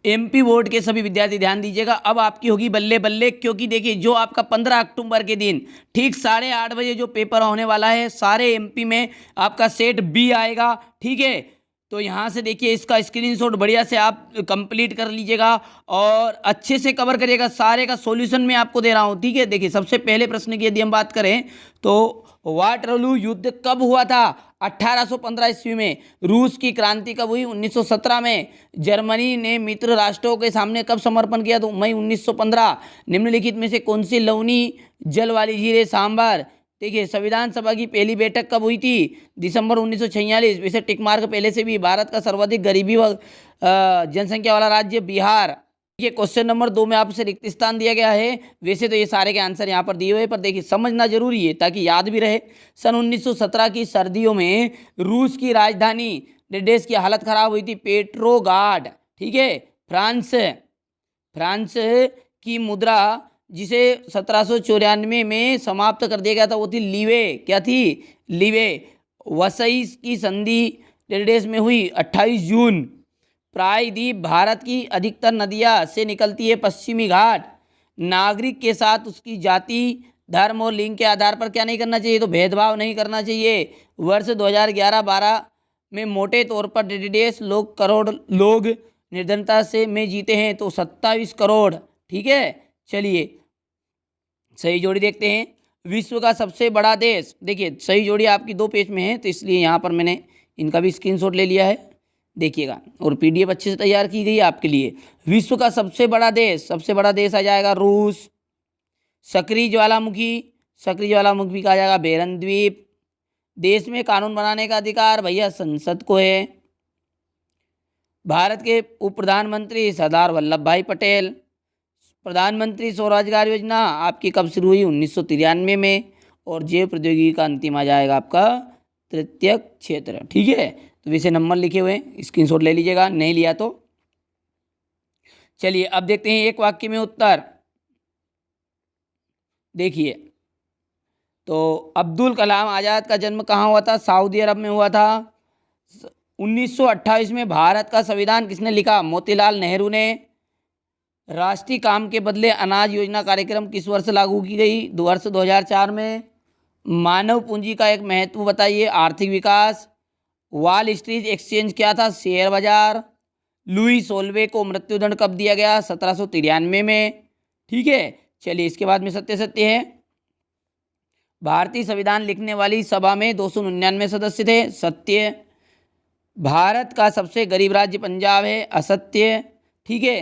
MP board के सभी विद्यार्थी ध्यान दीजिएगा, अब आपकी होगी बल्ले बल्ले, क्योंकि देखिए जो आपका 15 अक्टूबर के दिन ठीक 8:30 बजे जो पेपर होने वाला है, सारे एमपी में आपका सेट बी आएगा। ठीक है, तो यहाँ से देखिए इसका स्क्रीनशॉट बढ़िया से आप कंप्लीट कर लीजिएगा और अच्छे से कवर करिएगा, सारे का सॉल्यूशन मैं आपको दे रहा हूँ। ठीक है, देखिए सबसे पहले प्रश्न की यदि हम बात करें तो वाटरलू युद्ध कब हुआ था? 1815 ईस्वी में। रूस की क्रांति कब हुई? 1917 में। जर्मनी ने मित्र राष्ट्रों के सामने कब समर्पण किया? तो मई 1915। निम्नलिखित में से कौन सी लवणी जल वाली झील है? सांभर। देखिए संविधान सभा की पहली बैठक कब हुई थी? दिसंबर 1946। वैसे टिक मार्क पहले से भी। भारत का सर्वाधिक गरीबी व जनसंख्या वाला राज्य बिहार। ये क्वेश्चन नंबर 2 में आपसे रिक्त स्थान दिया गया है। वैसे तो ये सारे के आंसर यहाँ पर दिए हुए, पर देखिए समझना जरूरी है ताकि याद भी रहे। सन 1917 की सर्दियों में रूस की राजधानी देश की हालत खराब हुई थी, पेट्रोगाड। ठीक है, फ्रांस की मुद्रा जिसे 1794 में समाप्त कर दिया गया था वो थी लीवे। क्या थी? लीवे। वसई की संधि देश में हुई 28 जून। प्रायद्वीप भारत की अधिकतर नदियां से निकलती है, पश्चिमी घाट। नागरिक के साथ उसकी जाति, धर्म और लिंग के आधार पर क्या नहीं करना चाहिए? तो भेदभाव नहीं करना चाहिए। वर्ष 2011-12 में मोटे तौर पर 1.5 करोड़ लोग निर्धनता से में जीते हैं, तो 27 करोड़। ठीक है, चलिए सही जोड़ी देखते हैं। विश्व का सबसे बड़ा देश, देखिए सही जोड़ी आपकी 2 पेज में है तो इसलिए यहाँ पर मैंने इनका भी स्क्रीनशॉट ले लिया है, देखिएगा। और पीडीएफ अच्छे से तैयार की गई है आपके लिए। विश्व का सबसे बड़ा देश, सबसे बड़ा देश आ जाएगा रूस। सक्रिय ज्वालामुखी भी कहा जाएगा बेरन द्वीप। देश में कानून बनाने का अधिकार भैया संसद को है। भारत के उप प्रधानमंत्री सरदार वल्लभ भाई पटेल। प्रधानमंत्री स्वरोजगार योजना आपकी कब शुरू हुई? 1993 में। और जैव प्रौद्योगिकी का अंतिम आ जाएगा आपका तृतीय क्षेत्र। ठीक है, तो वैसे नंबर लिखे हुए हैं, स्क्रीनशॉट ले लीजिएगा, नहीं लिया तो। चलिए अब देखते हैं एक वाक्य में उत्तर। देखिए तो अब्दुल कलाम आज़ाद का जन्म कहाँ हुआ था? सऊदी अरब में हुआ था। 1928 में भारत का संविधान किसने लिखा? मोतीलाल नेहरू ने। राष्ट्रीय काम के बदले अनाज योजना कार्यक्रम किस वर्ष लागू की गई? वर्ष 2004 में। मानव पूंजी का एक महत्व बताइए? आर्थिक विकास। वॉल स्ट्रीट एक्सचेंज क्या था? शेयर बाजार। लुई सोल्वे को मृत्युदंड कब दिया गया? 1793 में। ठीक है, चलिए इसके बाद में सत्य है। भारतीय संविधान लिखने वाली सभा में 299 सदस्य थे। सत्य। भारत का सबसे गरीब राज्य पंजाब है। असत्य। ठीक है,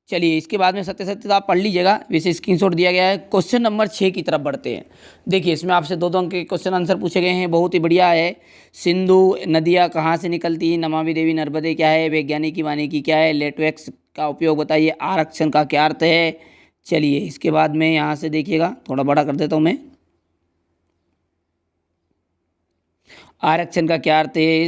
चलिए इसके बाद में सत्य तो आप पढ़ लीजिएगा, वैसे स्क्रीनशॉट दिया गया है। क्वेश्चन नंबर 6 की तरफ बढ़ते हैं। देखिए इसमें आपसे 2 अंक के क्वेश्चन आंसर पूछे गए हैं, बहुत ही बढ़िया है। सिंधु नदियाँ कहाँ से निकलती हैं? नमामि देवी नर्मदे क्या है? वैज्ञानिक की वानिकी क्या है? लेटवेक्स का उपयोग बताइए। आरक्षण का क्या अर्थ है? चलिए इसके बाद में यहाँ से देखिएगा, थोड़ा बड़ा कर देता हूँ मैं। आरक्षण का क्या अर्थ है?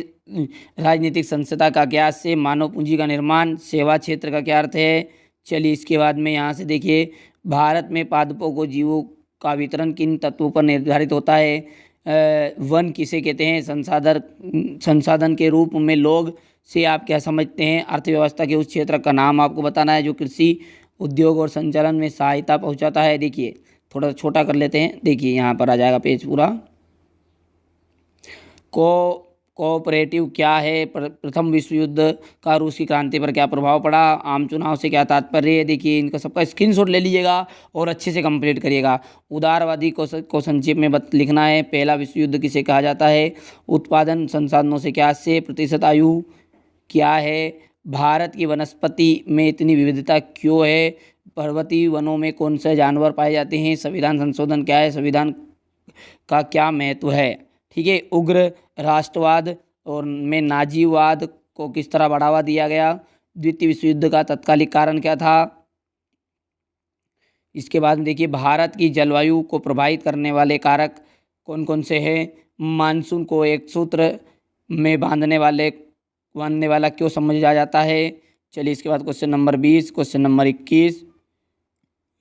राजनीतिक संस्था का क्या से? मानव पूंजी का निर्माण। सेवा क्षेत्र का क्या अर्थ है? चलिए इसके बाद में यहाँ से देखिए, भारत में पादपों को जीवों का वितरण किन तत्वों पर निर्धारित होता है? वन किसे कहते हैं? संसाधन के रूप में लोग से आप क्या समझते हैं? अर्थव्यवस्था के उस क्षेत्र का नाम आपको बताना है जो कृषि, उद्योग और संचालन में सहायता पहुंचाता है। देखिए थोड़ा छोटा कर लेते हैं, देखिए यहाँ पर आ जाएगा पेज पूरा। कोऑपरेटिव क्या है? प्रथम विश्व युद्ध का रूस की क्रांति पर क्या प्रभाव पड़ा? आम चुनाव से क्या तात्पर्य है? देखिए इनका सबका स्क्रीनशॉट ले लीजिएगा और अच्छे से कंप्लीट करिएगा। उदारवादी को संक्षेप में लिखना है। पहला विश्व युद्ध किसे कहा जाता है? उत्पादन संसाधनों से क्या से? प्रतिशत आयु क्या है? भारत की वनस्पति में इतनी विविधता क्यों है? पर्वतीय वनों में कौन से जानवर पाए जाते हैं? संविधान संशोधन क्या है? संविधान का क्या महत्व है? ठीक है, उग्र राष्ट्रवाद और में नाजीवाद को किस तरह बढ़ावा दिया गया? द्वितीय विश्व युद्ध का तत्कालिक कारण क्या था? इसके बाद देखिए, भारत की जलवायु को प्रभावित करने वाले कारक कौन कौन से हैं? मानसून को एक सूत्र में बांधने वाला क्यों समझा जाता है? चलिए इसके बाद क्वेश्चन नंबर 20, क्वेश्चन नंबर 21,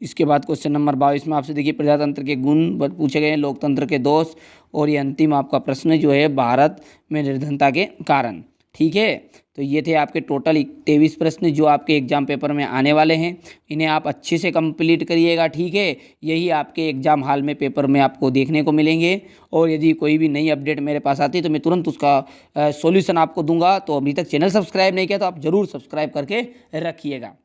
इसके बाद क्वेश्चन नंबर 22 में आपसे देखिए प्रजातंत्र के गुण पूछे गए हैं, लोकतंत्र के दोष, और ये अंतिम आपका प्रश्न जो है भारत में निर्धनता के कारण। ठीक है, तो ये थे आपके टोटल 23 प्रश्न जो आपके एग्जाम पेपर में आने वाले हैं। इन्हें आप अच्छे से कंप्लीट करिएगा, ठीक है। यही आपके एग्जाम हॉल में पेपर में आपको देखने को मिलेंगे। और यदि कोई भी नई अपडेट मेरे पास आती है तो मैं तुरंत उसका सॉल्यूशन आपको दूंगा। तो अभी तक चैनल सब्सक्राइब नहीं किया तो आप ज़रूर सब्सक्राइब करके रखिएगा।